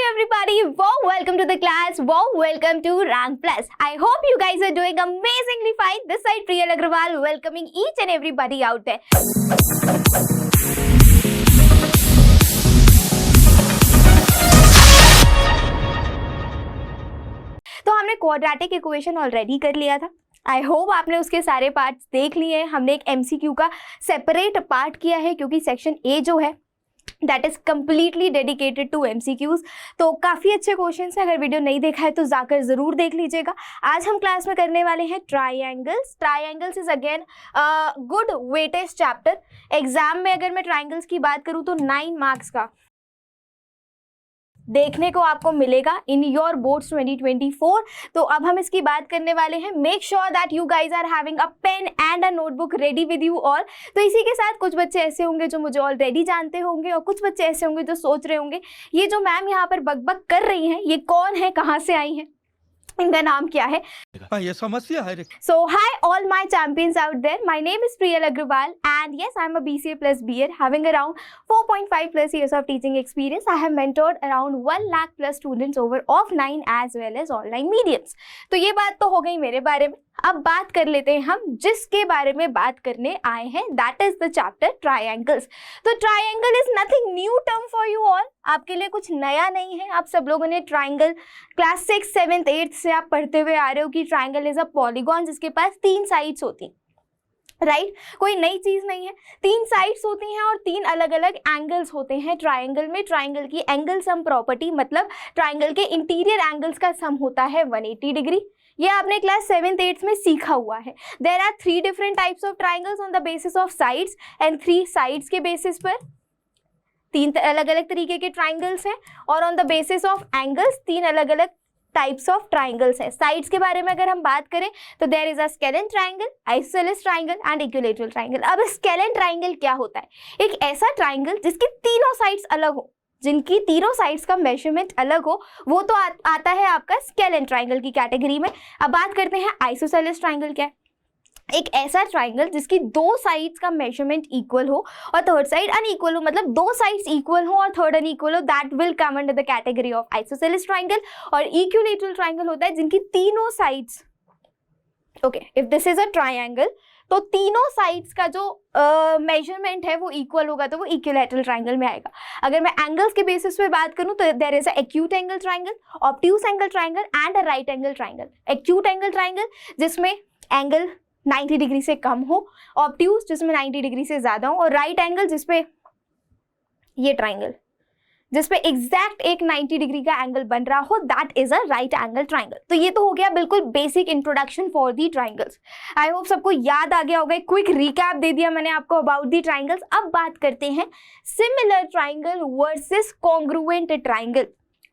everybody, warm welcome to the class, warm welcome to Rank Plus. I hope you guys are doing amazingly fine. This side Priyal Agrawal welcoming each and everybody out there. तो हमने quadratic equation already कर लिया था. I hope आपने उसके सारे parts देख लिए हैं. हमने एक एमसीक्यू का सेपरेट पार्ट किया है क्योंकि सेक्शन ए जो है that is completely dedicated to MCQs. तो काफ़ी अच्छे क्वेश्चन है. अगर वीडियो नहीं देखा है तो जाकर ज़रूर देख लीजिएगा. आज हम क्लास में करने वाले हैं triangles. Triangles is again good weightage chapter. Exam में अगर मैं ट्राइंगल्स की बात करूँ तो 9 मार्क्स का देखने को आपको मिलेगा इन योर बोर्ड्स 2024. तो अब हम इसकी बात करने वाले हैं. Make sure that you guys are having a pen and a notebook ready with you all. तो इसी के साथ कुछ बच्चे ऐसे होंगे जो मुझे ऑलरेडी जानते होंगे और कुछ बच्चे ऐसे होंगे जो सोच रहे होंगे ये जो मैम यहाँ पर बकबक कर रही हैं ये कौन है, कहाँ से आई हैं, इनका नाम क्या है. ये समस्या है. So hi all my champions out there. My name is Priyal Agrawal and yes, I'm a BCA plus BEd having around 4.5 plus years of teaching experience. I have mentored around 1 lakh plus students over offline as well as online mediums. तो ये बात तो हो गई मेरे बारे में. अब बात कर लेते हैं हम जिसके बारे में बात करने आए हैं. That is the chapter triangles. तो triangle is nothing new term for you all. आपके लिए कुछ नया नहीं है. आप सब लोगों ने ट्राइंगल क्लास 6, 7th, 8th से आप पढ़ते हुए आ रहे हो कि ट्राइंगल इज अ पॉलीगॉन जिसके पास 3 साइड्स होती, राइट कोई नई चीज नहीं है. 3 साइड्स होती हैं और 3 अलग अलग एंगल्स होते हैं ट्राइंगल में. ट्राइंगल की एंगल सम प्रॉपर्टी मतलब ट्राइंगल के इंटीरियर एंगल्स का सम होता है 180 डिग्री. ये आपने क्लास 7th, 8th में सीखा हुआ है. There are 3 different types of triangles on the basis of sides and 3 sides के बेसिस पर 3 अलग अलग तरीके के ट्राइंगल्स हैं और on the basis of angles 3 अलग अलग टाइप्स ऑफ ट्राइंगल्स है. साइड्स के बारे में अगर हम बात करें तो there is a scalene triangle, isosceles triangle and equilateral triangle. अब स्केलेन ट्राइंगल क्या होता है? एक ऐसा ट्राइंगल जिसकी तीनों साइड्स अलग हो, जिनकी तीनों साइड्स का मेजरमेंट अलग हो, वो तो आता है आपका स्केलेन ट्राइंगल की कैटेगरी में. अब बात करते हैं आइसोसेलेस ट्राइंगल क्या है. एक ऐसा ट्राइंगल जिसकी 2 साइड्स का मेजरमेंट इक्वल हो और थर्ड साइड अनइक्वल हो, मतलब 2 साइड्स इक्वल हो और थर्ड अनइक्वल हो, that will come under the category of isosceles triangle. और इक्विलैटरल ट्राइंगल होता है जिनकी तीनों sides, okay if this is a triangle तो तीनों साइड्स का जो मेजरमेंट है वो इक्वल होगा तो वो इक्विलैटरल ट्राइंगल में आएगा. अगर मैं एंगल्स के बेसिस पे बात करूं तो there is a acute angle triangle, obtuse angle triangle and a right angle triangle. Acute angle triangle जिसमें एंगल 90 डिग्री से कम हो, ऑब्ट्यूज जिसमें 90 डिग्री से ज़्यादा हो और राइट एंगल जिसपे ये ट्राइंगल जिसपे एग्जैक्ट एक 90 डिग्री का एंगल बन रहा हो, that is a right angle triangle. तो ये तो हो गया बिल्कुल basic introduction for the triangles. I hope सबको याद आ गया होगा. क्विक रिकैप दे दिया मैंने आपको अबाउट दी ट्राइंगल्स. अब बात करते हैं similar triangle versus congruent triangle.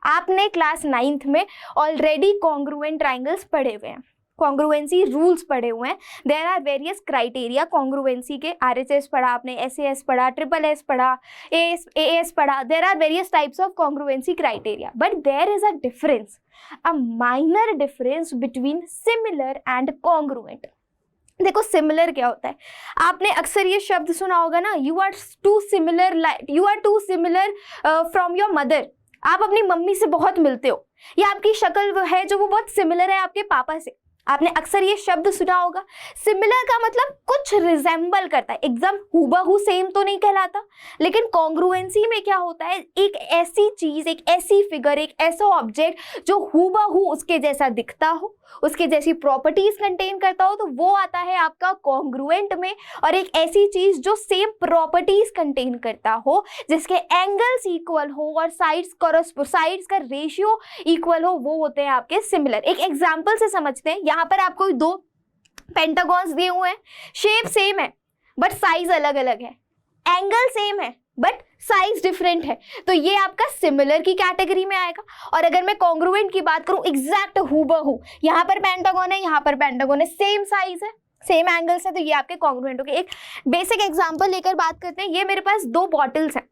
आपने क्लास 9th में ऑलरेडी कॉन्ग्रुएंट ट्राइंगल्स पढ़े हुए हैं, कॉन्ग्रुएंसी रूल्स पढ़े हुए हैं. There are various criteria congruency के. RHS पढ़ा आपने, SAS पढ़ा, SSS पढ़ा, AS पढ़ा. There are various types of congruency criteria but there is a difference, a minor difference between similar and congruent. देखो सिमिलर क्या होता है, आपने अक्सर ये शब्द सुना होगा ना, you are too similar from your mother. आप अपनी मम्मी से बहुत मिलते हो या आपकी शक्ल है जो वो बहुत सिमिलर है आपके पापा से. आपने अक्सर ये शब्द सुना होगा. सिमिलर का मतलब कुछ रिजेंबल करता है, एकदम हूबहू सेम तो नहीं कहलाता. लेकिन कॉन्ग्रुएंसी में क्या होता है, एक ऐसी चीज, एक ऐसी फिगर, एक ऐसा ऑब्जेक्ट जो हूबहू उसके जैसा दिखता हो, उसके जैसी प्रॉपर्टीज कंटेन करता हो, तो वो आता है आपका कॉन्ग्रुएंट में. और एक ऐसी चीज जो सेम प्रॉपर्टीज कंटेन करता हो, जिसके एंगल्स इक्वल हो और साइड्स का रेशियो इक्वल हो, वो होते हैं आपके सिमिलर. एक एग्जांपल से समझते हैं. यहाँ पर आपको 2 पेंटागॉन्स दिए हुए हैं, शेप सेम है बट साइज अलग अलग है, एंगल सेम है बट साइज डिफरेंट है, तो ये आपका सिमिलर की कैटेगरी में आएगा. और अगर मैं कॉन्ग्रुएंट की बात करूं, एग्जैक्ट हूबहू, यहाँ पर पेंटागॉन है, यहाँ पर पेंटागॉन है, सेम साइज है, सेम एंगल्स है, तो ये आपके कॉन्ग्रुएंट हो गए. एक बेसिक एग्जांपल लेकर बात करते हैं. ये मेरे पास 2 बॉटल्स हैं,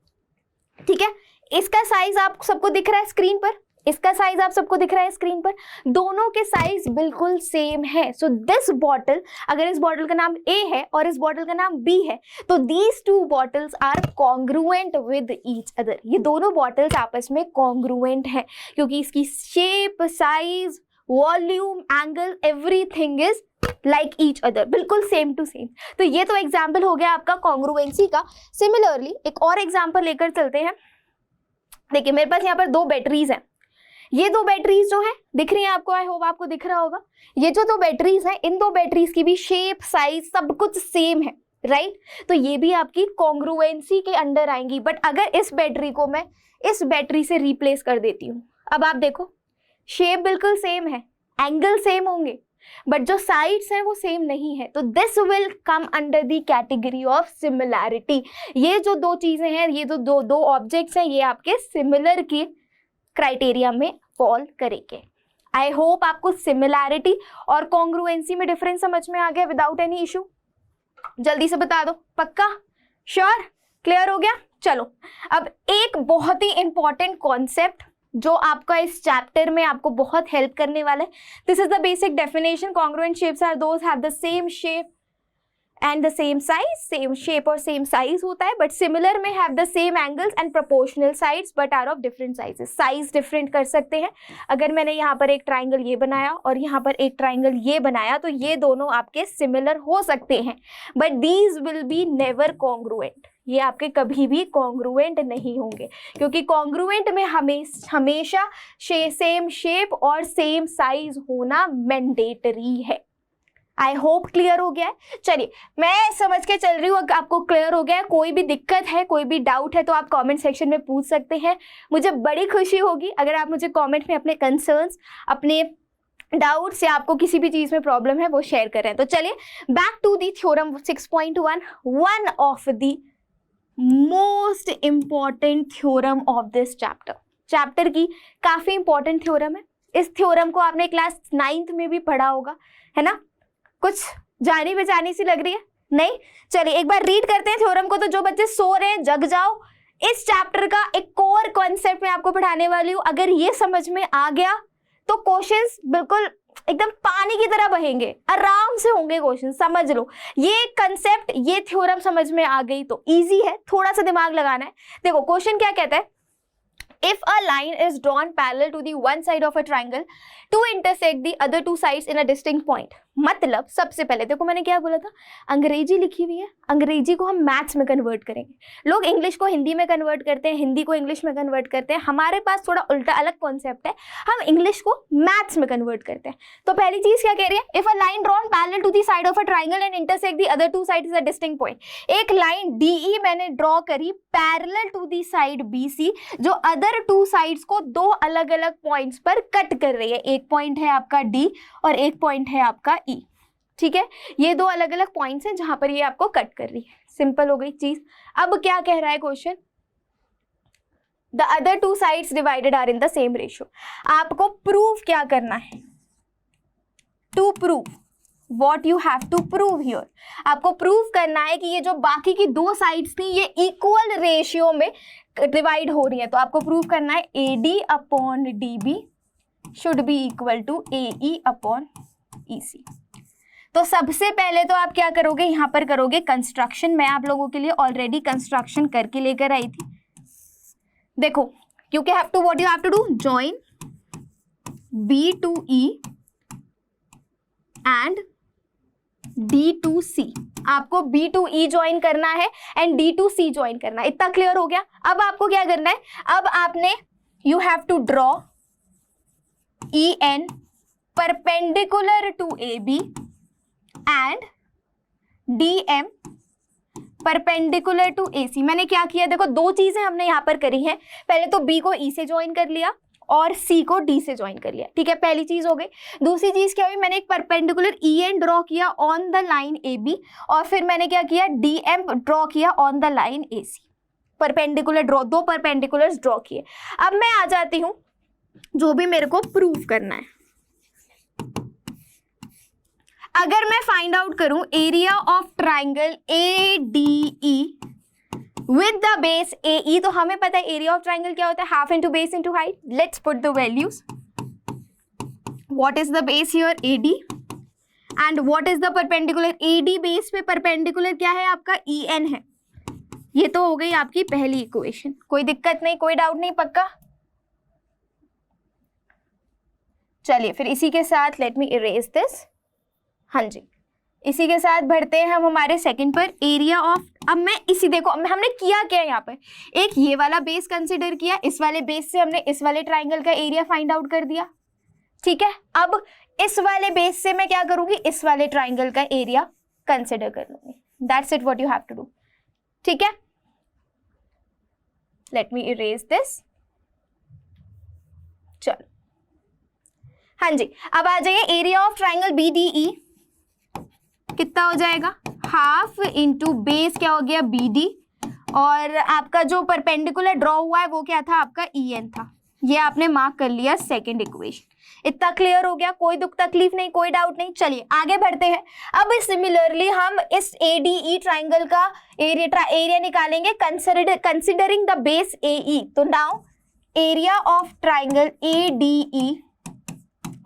ठीक है. इसका साइज आप सबको दिख रहा है स्क्रीन पर, इसका साइज आप सबको दिख रहा है स्क्रीन पर, दोनों के साइज बिल्कुल सेम है। सो दिस बॉटल, अगर इस बॉटल का नाम A है और इस बॉटल का नाम B है, तो these two bottles are congruent with each other. ये दोनों बॉटल्स आपस में कॉन्ग्रुएंट है क्योंकि इसकी shape, size, volume, angle, everything is like each other, बिल्कुल सेम टू सेम। तो ये तो एग्जाम्पल हो गया आपका कॉन्ग्रुएंसी का। सिमिलरली एक और एग्जाम्पल लेकर चलते हैं। देखिए मेरे पास यहाँ पर 2 बैटरीज हैं। ये 2 बैटरीज जो है दिख रही हैं आपको, आई होप आपको दिख रहा होगा। ये जो 2 बैटरीज हैं, इन 2 बैटरीज की भी शेप, साइज सब कुछ सेम है, राइट? तो ये भी आपकी कॉन्ग्रुएंसी के अंडर आएंगी। बट अगर इस बैटरी को मैं इस बैटरी से रिप्लेस कर देती हूँ, अब आप देखो शेप बिल्कुल सेम है, एंगल सेम होंगे, बट जो साइड्स हैं वो सेम नहीं है। तो this will come under the category of similarity. ये जो 2 चीजें हैं, ये जो दो ऑब्जेक्ट्स हैं, ये आपके सिमिलर की क्राइटेरिया में फॉल करेंगे। आई होप आपको सिमिलैरिटी और कॉन्ग्रुएंसी में डिफरेंस समझ में आ गया विदाउट एनी इशू। जल्दी से बता दो, पक्का? श्योर? क्लियर हो गया? चलो अब एक बहुत ही इंपॉर्टेंट कॉन्सेप्ट जो आपका इस चैप्टर में आपको बहुत हेल्प करने वाला है। This is the basic definition. Congruent shapes are those have the same shape and the same size. Same shape और सेम साइज होता है, बट सिमिलर में have the same angles and proportional sides but are of different sizes. Size different कर सकते हैं। अगर मैंने यहाँ पर एक ट्राइंगल ये बनाया और यहाँ पर एक ट्राइंगल ये बनाया, तो ये दोनों आपके सिमिलर हो सकते हैं, but these will be never congruent. ये आपके कभी भी कॉन्ग्रुएंट नहीं होंगे, क्योंकि कॉन्ग्रुएंट में हमेशा सेम शेप और सेम साइज होना मैंडेटरी है। आई होप क्लियर हो गया है। चलिए मैं समझ के चल रही हूँ, आपको क्लियर हो गया है। कोई भी दिक्कत है, कोई भी डाउट है तो आप कमेंट सेक्शन में पूछ सकते हैं। मुझे बड़ी खुशी होगी अगर आप मुझे कमेंट में अपने कंसर्न्स, अपने डाउट्स या आपको किसी भी चीज में प्रॉब्लम है वो शेयर करें। तो चलिए back to the theorem 6.1, one of the most important theorem of this chapter की काफी इंपॉर्टेंट थ्योरम है। इस थ्योरम को आपने क्लास 9th में भी पढ़ा होगा, है ना? कुछ जानी बेजानी सी लग रही है? नहीं? चलिए एक बार रीड करते हैं थ्योरम को। तो जो बच्चे सो रहे हैं जग जाओ, इस चैप्टर का एक कोर कॉन्सेप्ट मैं आपको पढ़ाने वाली हूँ। अगर ये समझ में आ गया तो क्वेश्चंस बिल्कुल एकदम पानी की तरह बहेंगे, आराम से होंगे क्वेश्चन। समझ लो ये कंसेप्ट, ये थ्योरम समझ में आ गई तो इजी है, थोड़ा सा दिमाग लगाना है। देखो क्वेश्चन क्या कहता है, if a line is drawn parallel to the one side of a triangle to intersect the other two sides in a distinct point। मतलब सबसे पहले देखो मैंने क्या बोला था, अंग्रेजी लिखी हुई है, अंग्रेजी को हम मैथ्स में कन्वर्ट करेंगे। लोग इंग्लिश को हिंदी में कन्वर्ट करते हैं, हिंदी को इंग्लिश में कन्वर्ट करते हैं। हमारे पास थोड़ा उल्टा अलग कॉन्सेप्ट है, हम इंग्लिश को मैथ्स में कन्वर्ट करते हैं। तो पहली चीज क्या कह रही है, if a line drawn parallel to the side of a triangle and intersect the other two sides is a distinct point. एक लाइन DE मैंने ड्रॉ करी parallel to the side BC, जो अदर टू साइड्स को 2 अलग अलग points पर cut कर रही है। एक पॉइंट है आपका D और एक पॉइंट है आपका E। ठीक है, ये 2 अलग अलग पॉइंट्स हैं जहां पर ये आपको कट कर रही है। सिंपल हो गई चीज। अब क्या कह रहा है question, the other two sides divided are in the same ratio. आपको प्रूव क्या करना है, to prove what you have to prove here. आपको प्रूव करना है कि ये जो बाकी की 2 साइड्स थी ये इक्वल रेशियो में डिवाइड हो रही है। तो आपको प्रूव करना है AD upon DB should be equal to AE upon EC। तो सबसे पहले तो आप क्या करोगे, यहाँ पर करोगे कंस्ट्रक्शन। मैं आप लोगों के लिए ऑलरेडी कंस्ट्रक्शन करके लेकर आई थी। देखो क्योंकि what you have to do, join B to E and D to C। आपको B to E ज्वाइन करना है एंड D to C ज्वाइन करना है। इतना क्लियर हो गया। अब आपको क्या करना है, अब आपने you have to draw EN perpendicular to AB and DM perpendicular to AC। मैंने क्या किया, देखो 2 चीजें हमने यहाँ पर करी हैं। पहले तो B को E से ज्वाइन कर लिया और C को D से ज्वाइन कर लिया। ठीक है, पहली चीज हो गई। दूसरी चीज क्या हुई, मैंने एक परपेंडिकुलर EN ड्रॉ किया ऑन द लाइन AB और फिर मैंने क्या किया, DM ड्रॉ किया on the line AC। Perpendicular draw, 2 perpendiculars draw किए। अब मैं आ जाती हूँ जो भी मेरे को प्रूव करना है। अगर मैं फाइंड आउट करूं area of triangle ADE with the base AE, तो हमें पता है एरिया ऑफ ट्राइंगल क्या होता है, half into base into height. Let's put the values. What is the base here, AD, and what is the perpendicular, AD base पे perpendicular क्या है आपका, EN है. ये तो हो गई आपकी पहली इक्वेशन. कोई दिक्कत नहीं, कोई डाउट नहीं, पक्का. चलिए फिर इसी के साथ लेट मी इरेज दिस. हाँ जी, इसी के साथ बढ़ते हैं हम हमारे सेकंड पर. एरिया ऑफ, अब मैं इसी, देखो हमने किया क्या यहाँ पर, एक ये वाला बेस कंसिडर किया, इस वाले बेस से हमने इस वाले ट्राइंगल का एरिया फाइंड आउट कर दिया. ठीक है, अब इस वाले बेस से मैं क्या करूंगी, इस वाले ट्राइंगल का एरिया कंसिडर कर लूंगी. That's it, what you have to do. ठीक है, लेट मी इरेज दिस. चलो हाँ जी, अब आ जाइए. एरिया ऑफ ट्राइंगल BDE कितना हो जाएगा, हाफ इंटू बेस क्या हो गया, BD, और आपका जो परपेंडिकुलर ड्रॉ हुआ है वो क्या था आपका, EN था. ये आपने मार्क कर लिया सेकंड इक्वेशन. इतना क्लियर हो गया, कोई दुख तकलीफ नहीं, कोई डाउट नहीं. चलिए आगे बढ़ते हैं. अब सिमिलरली हम इस ADE ट्राइंगल का एरिया निकालेंगे कंसिडरिंग द बेस AE. तो now area of triangle ADE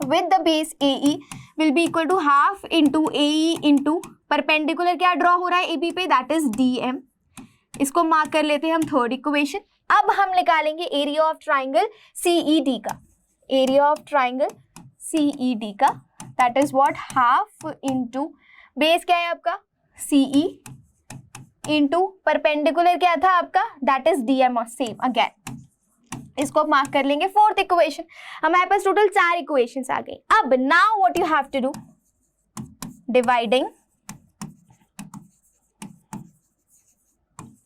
with the base AE will be equal to half into AE into perpendicular क्या ड्रॉ हो रहा है AB पे, that is DM. इसको मार्क कर लेते हैं हम थर्ड इक्वेशन. अब हम निकालेंगे एरिया ऑफ ट्राइंगल CED का. एरिया ऑफ ट्राइंगल CED का that is what, half into base क्या है आपका CE into परपेंडिकुलर क्या था आपका, that is DM और सेम अगेन. इसको मार्क कर लेंगे फोर्थ इक्वेशन. हमारे पास टोटल 4 इक्वेशंस आ गई. अब now what you have to do, dividing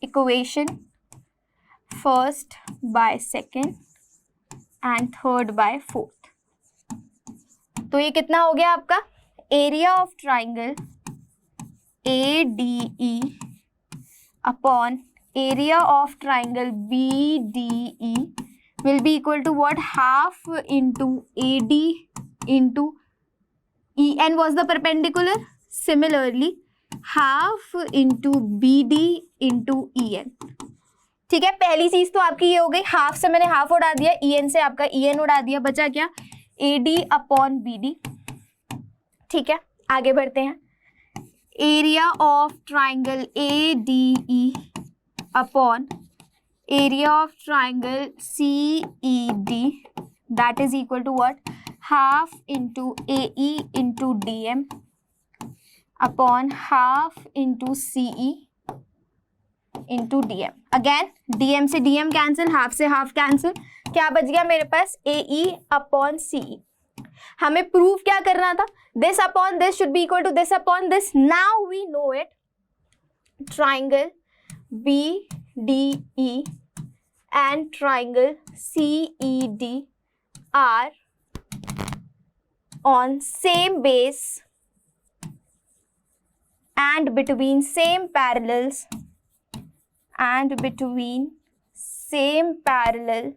equation first by second and third by fourth. तो ये कितना हो गया आपका, area of triangle ADE upon area of triangle BDE will be equal to what, half into AD into EN was the perpendicular, similarly half into BD into EN. ठीक है, पहली चीज तो आपकी ये हो गई, हाफ से मैंने हाफ उड़ा दिया, EN से आपका EN उड़ा दिया, बचा क्या, AD अपॉन BD. ठीक है, आगे बढ़ते हैं. Area of triangle ADE upon area of triangle CED that is equal to what, half into AE into DM upon half into CE into DM. Again DM से DM cancel, half से half cancel, क्या बच गया मेरे पास, AE upon CE. हमें prove क्या करना था, this upon this should be equal to this upon this. Now we know it. Triangle BDE and triangle CED are on same base and between same parallels and between same parallel.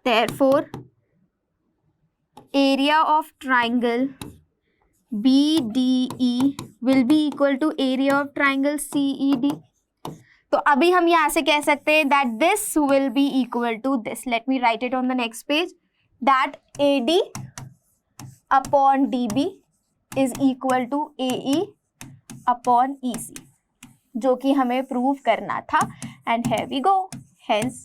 Therefore, area of triangle BDE will be equal to area of triangle CED. तो अभी हम यहाँ से कह सकते हैं that this will be equal to this. Let me write it on the next page. That AD upon DB is equal to AE upon EC, जो कि हमें प्रूव करना था. And here we go. Hence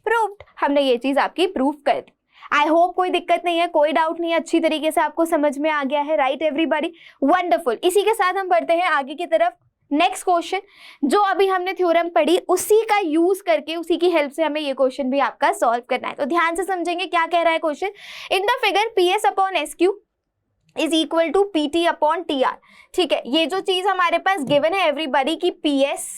proved. हमने ये चीज आपकी prove कर दी. आई होप कोई दिक्कत नहीं है, कोई डाउट नहीं है, अच्छी तरीके से आपको समझ में आ गया है. Right everybody, wonderful. इसी के साथ हम बढ़ते हैं आगे की तरफ. नेक्स्ट क्वेश्चन, जो अभी हमने थ्योरम पढ़ी उसी का यूज करके, उसी की हेल्प से हमें ये क्वेश्चन भी आपका सॉल्व करना है. तो ध्यान से समझेंगे क्या कह रहा है question. In the figure PS upon SQ is equal to PT upon TR. ठीक है, ये जो चीज हमारे पास गिवन है एवरीबॉडी की PS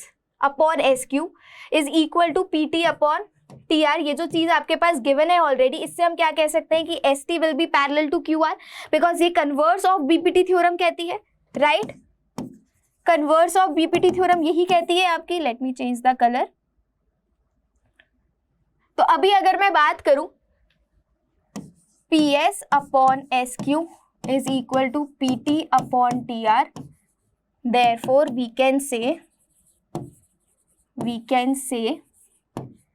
upon SQ is equal to PT upon TR, ये जो चीज आपके पास गिवन है ऑलरेडी, इससे हम क्या कह सकते हैं कि ST will be parallel to QR, because ये कन्वर्स ऑफ BPT थ्योरम कहती है. Right, converse of BPT theorem यही कहती है आपकी. Let me change the colour. तो अभी अगर मैं बात करूं PS upon SQ is equal to PT upon TR. Therefore, we can say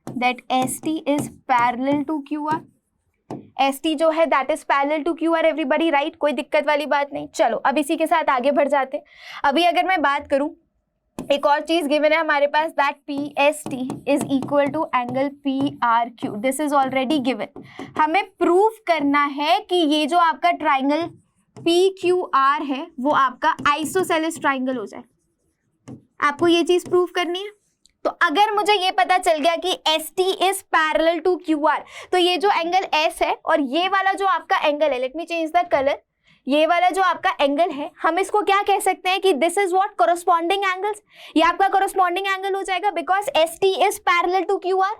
that ST is parallel to QR. ST जो है that is parallel to QR everybody, right? कोई दिक्कत वाली बात नहीं. चलो अब इसी के साथ आगे बढ़ जाते. अभी अगर मैं बात करूं, एक और चीज गिवन है हमारे पास, that PST is equal to angle PRQ. This is already given. हमें प्रूव करना है कि ये जो आपका ट्राइंगल PQR है वो आपका आइसोसेलेस ट्राइंगल हो जाए. आपको ये चीज प्रूव करनी है. तो अगर मुझे ये पता चल गया कि ST is parallel to QR, तो ये जो एंगल S है और ये वाला जो आपका एंगल है, late me change the colour, ये वाला जो आपका एंगल है, हम इसको क्या कह सकते हैं कि this is what corresponding angles. ये आपका कॉरस्पॉन्डिंग एंगल हो जाएगा because ST is parallel to QR.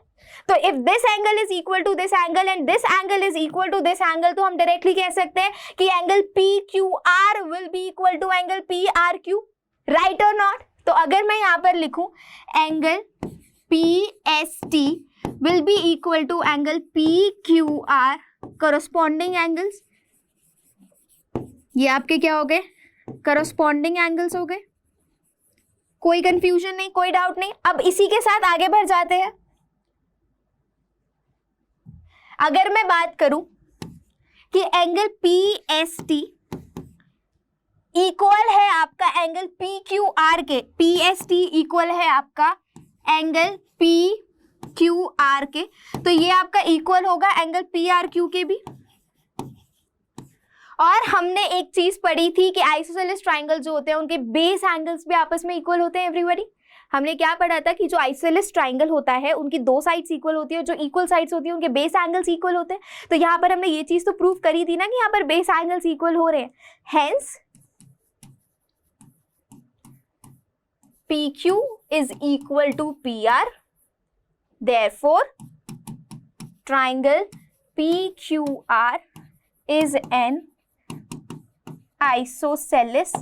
तो if this angle is equal to this angle and this angle is equal to this angle, तो हम डायरेक्टली कह सकते हैं कि angle PQR will be equal to angle PRQ, right और not. तो अगर मैं यहाँ पर लिखूं angle PST will be equal to angle PQR, corresponding angles, ये आपके क्या हो गए, करस्पॉन्डिंग एंगल्स हो गए. कोई कंफ्यूजन नहीं, कोई डाउट नहीं. अब इसी के साथ आगे बढ़ जाते हैं. अगर मैं बात करूं कि एंगल PST इक्वल है आपका एंगल PQR के, PST इक्वल है आपका एंगल PQR के, तो ये आपका इक्वल होगा एंगल PRQ के भी. और हमने एक चीज पढ़ी थी कि आइसोसेलेस ट्राइंगल जो होते हैं उनके बेस एंगल्स भी आपस में इक्वल होते हैं एवरीबॉडी. हमने क्या पढ़ा था कि जो आइसोसेलेस ट्राइंगल होता है उनकी दो साइड्स इक्वल होती है, जो इक्वल साइड्स होती है उनके बेस एंगल्स इक्वल होते हैं. तो यहाँ पर हमने ये चीज तो प्रूव करी थी ना कि यहाँ पर बेस एंगल्स इक्वल हो रहे हैं. Hence PQ is equal to PR. Therefore, triangle PQR is an isosceles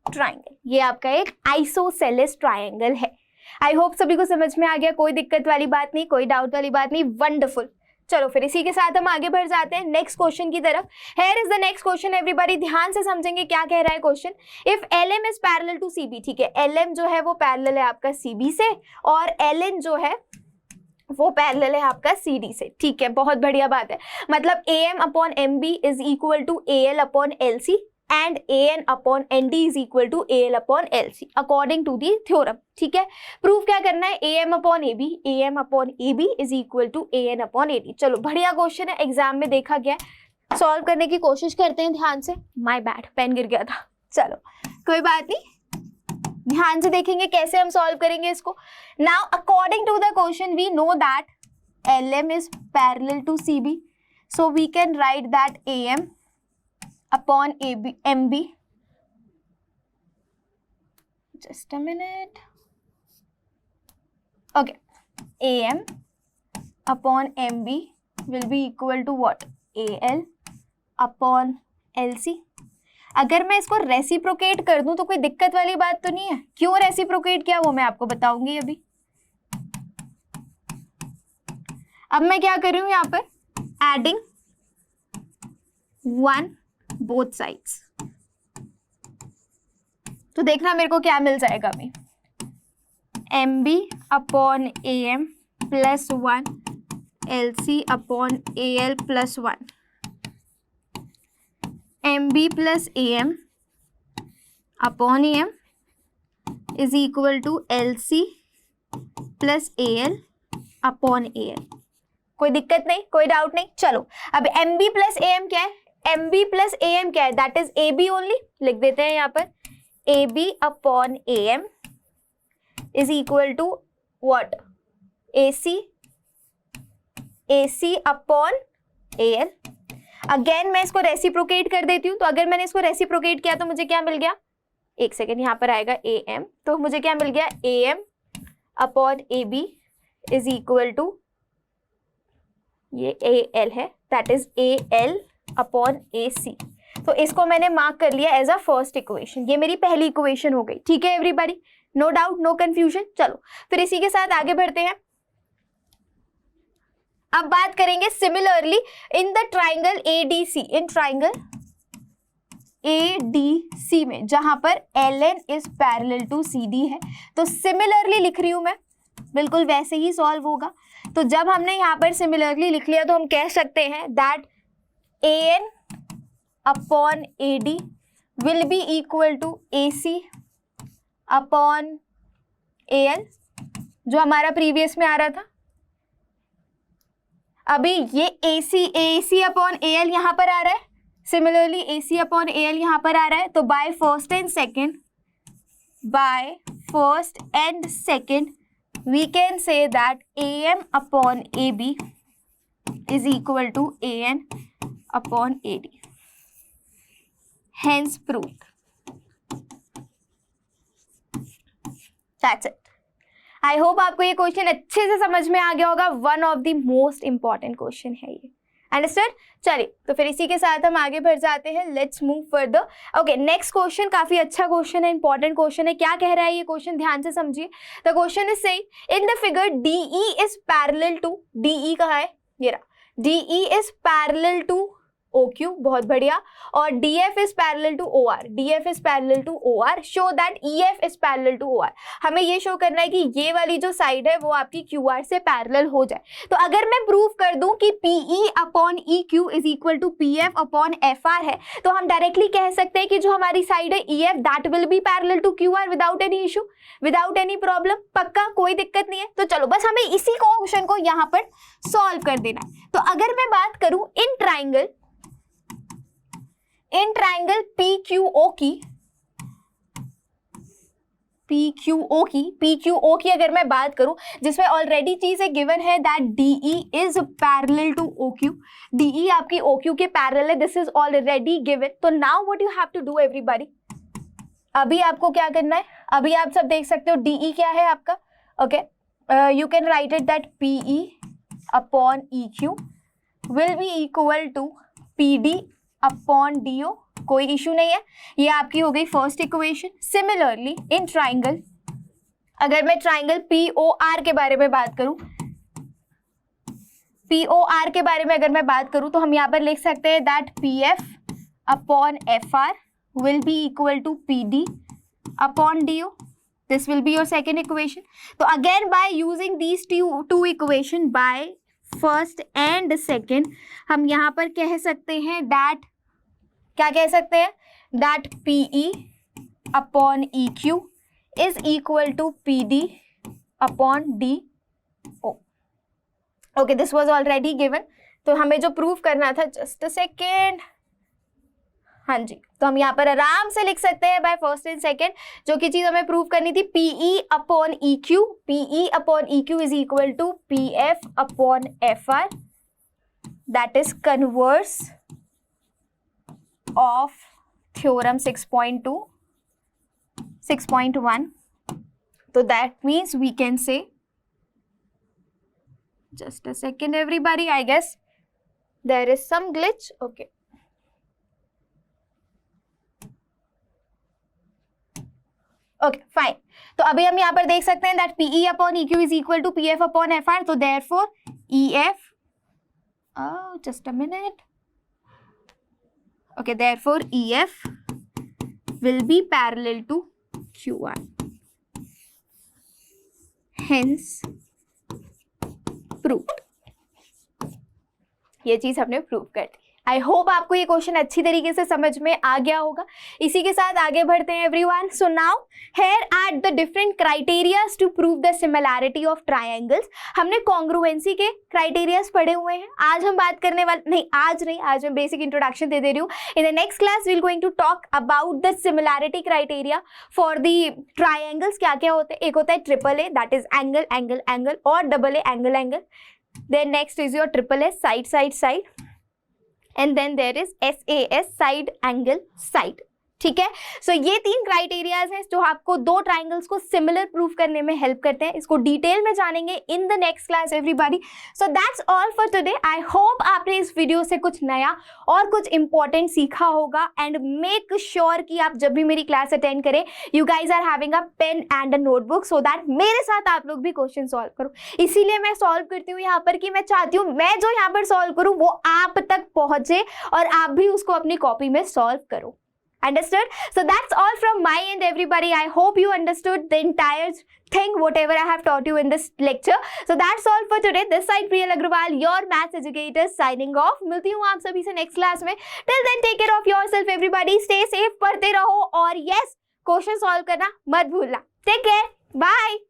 triangle. ये आपका एक isosceles triangle है. आई होप सभी को समझ में आ गया, कोई दिक्कत वाली बात नहीं, कोई डाउट वाली बात नहीं. वंडरफुल. चलो फिर इसी के साथ हम आगे बढ़ जाते हैं नेक्स्ट क्वेश्चन की तरफ. Here is the next question everybody. ध्यान से समझेंगे क्या कह रहा है question. If LM is parallel to CB, ठीक है, LM जो है वो पैरेलल है आपका CB से और LN जो है वो पैरेलल है आपका CD से. ठीक है, बहुत बढ़िया बात है. मतलब AM upon MB is equal to AL upon LC and AN upon ND is equal to AL upon LC according to the theorem. ठीक है, प्रूफ क्या करना है, AM upon AB is equal to AN upon AD. चलो बढ़िया question है, exam में देखा गया, सॉल्व करने की कोशिश करते हैं ध्यान से. माय बैड, पेन गिर गया था. चलो कोई बात नहीं, ध्यान से देखेंगे कैसे हम सॉल्व करेंगे इसको. Now according to the question we know that LM is parallel to CB, so we can write that AM upon MB. Just a minute. Okay, AM upon MB will be equal to what? AL upon LC. अगर मैं इसको reciprocate कर दूं तो कोई दिक्कत वाली बात तो नहीं है. क्यों रेसिप्रोकेट किया वो मैं आपको बताऊंगी अभी. अब मैं क्या कर रही हूं यहाँ पर, एडिंग 1 बोथ साइड्स. तो देखना मेरे को क्या मिल जाएगा अभी. MB upon AM plus 1 LC upon AL plus 1. MB plus AM upon AM is equal to LC plus AL upon AL. कोई दिक्कत नहीं, कोई डाउट नहीं. चलो अब MB प्लस AM क्या है, MB प्लस AM क्या है, दैट इज AB ओनली. लिख देते हैं यहाँ पर AB upon AM is equal to what, AC upon AL. Again मैं इसको रेसिप्रोकेट कर देती हूँ. तो अगर मैंने इसको रेसिप्रोकेट किया तो मुझे क्या मिल गया, एक सेकेंड, यहाँ पर आएगा AM, तो मुझे क्या मिल गया, AM upon AB is equal to, ये AL है, that is AL upon AC. तो इसको मैंने मार्क कर लिया एज अ फर्स्ट इक्वेशन. ये मेरी पहली इक्वेशन हो गई. ठीक है everybody, no doubt, no confusion. चलो फिर इसी के साथ आगे बढ़ते हैं. अब बात करेंगे similarly in the triangle ADC. In triangle ADC में, जहां पर LN is parallel to CD है। तो सिमिलरली लिख रही हूं मैं, बिल्कुल वैसे ही सॉल्व होगा। तो जब हमने यहाँ पर सिमिलरली लिख लिया तो हम कह सकते हैं that AN upon AD will be equal to AC upon AL, जो हमारा प्रीवियस में आ रहा था। अभी ये AC अपॉन AL यहाँ पर आ रहा है, सिमिलरली AC अपॉन AL यहाँ पर आ रहा है। तो bye first and second we can say that AM upon AB is equal to AN upon AD. Hence proved. That's it. I hope आपको ये क्वेश्चन अच्छे से समझ में आ गया होगा। One of the most important question है ये। अंडरस्टूड? चलिए, तो फिर इसी के साथ हम आगे बढ़ जाते हैं। Let's move further. Okay, next question काफी अच्छा क्वेश्चन है, इंपॉर्टेंट क्वेश्चन है। क्या कह रहा है ये क्वेश्चन, ध्यान से समझिए। The question is saying in the figure DE is parallel to, DE कहाँ है, ये रहा, DE is parallel to OQ, बहुत बढ़िया, और DF is parallel to OR, DF is parallel to OR, show that EF is parallel to OR। हमें ये show करना है कि ये वाली जो साइड है वो आपकी QR से पैरेलल हो जाए। तो अगर मैं प्रूव कर दूं कि PE upon EQ is equal to PF upon FR है, तो हम डायरेक्टली कह सकते हैं कि जो हमारी साइड है EF that will be parallel to QR without any issue, without any problem. पक्का, कोई दिक्कत नहीं है। तो चलो, बस हमें इसी क्वेश्चन को यहाँ पर सॉल्व कर देना है। तो अगर मैं बात करूं इन ट्राइंगल PQO की अगर मैं बात करूं, जिसमें ऑलरेडी चीज गिवन है that DE is parallel to OQ, DE आपकी OQ के पैरेलल है, दिस इज ऑलरेडी गिवन। तो now what you have to do everybody, अभी आपको क्या करना है, अभी आप सब देख सकते हो DE क्या है आपका। Okay, you can write it that PE upon EQ will be equal to PD upon DO, कोई इशू नहीं है। ये आपकी हो गई first equation. Similarly in triangle, अगर मैं ट्राइंगल POR के बारे में बात करूं, POR के बारे में अगर मैं बात करूं तो हम यहाँ पर लिख सकते हैं that PF upon FR will be equal to PD upon DO, this will be your second equation. तो again by using these two equation by first and second, हम यहाँ पर कह सकते हैं दैट, क्या कह सकते हैं, that PE upon EQ is equal to PD upon DO। Okay, this was already given. तो हमें जो प्रूफ करना था, जस्ट अ सेकेंड, हाँ जी, तो हम यहाँ पर आराम से लिख सकते हैं बाय फर्स्ट एंड सेकेंड, जो कि चीज हमें प्रूव करनी थी, PE upon EQ is equal to PF upon FR, that is converse of theorem 6.1। तो that means we can say, just a second everybody, I guess there is some glitch. Okay, okay fine. तो अभी हम यहाँ पर देख सकते हैं that PE upon EQ is equal to PF upon FR। तो therefore EF, just a minute, okay, therefore EF will be parallel to QR, hence proved। ये चीज हमने प्रूव कर दी। आई होप आपको ये क्वेश्चन अच्छी तरीके से समझ में आ गया होगा। इसी के साथ आगे बढ़ते हैं everyone. So now here are the different criterias to prove the similarity of triangles. हमने कॉन्ग्रुएंसी के क्राइटेरियाज पढ़े हुए हैं। आज हम बात करने वाले, नहीं आज मैं बेसिक इंट्रोडक्शन दे रही हूँ। In the next class we will going to talk about the similarity criteria for the triangles. क्या क्या होते हैं, एक होता है triple A, that is angle angle angle, और double A angle angle. Then next is your triple S, side side side, and then there is SAS, side angle side। ठीक है, सो ये तीन क्राइटेरियाज हैं जो आपको दो ट्राइंगल्स को सिमिलर प्रूफ करने में हेल्प करते हैं। इसको डिटेल में जानेंगे इन the next class everybody. So that's all for today. I hope आपने इस वीडियो से कुछ नया और कुछ इंपॉर्टेंट सीखा होगा। एंड मेक श्योर कि आप जब भी मेरी क्लास अटेंड करें, you guys are having a pen and a notebook, so that मेरे साथ आप लोग भी क्वेश्चन सॉल्व करो। इसीलिए मैं सॉल्व करती हूँ यहाँ पर कि मैं चाहती हूँ मैं जो यहाँ पर सॉल्व करूँ वो आप तक पहुँचे और आप भी उसको अपनी कॉपी में सॉल्व करो। Understood? So that's all from my end, everybody. I hope you understood the entire thing, whatever I have taught you in this lecture. So that's all for today. This side Priyal Agrawal, your maths educator, signing off. मिलती हूँ आप सभी से next class में. Till then, take care of yourself, everybody. Stay safe, पढ़ते रहो और yes, question solve करना मत भूलना. Take care. Bye.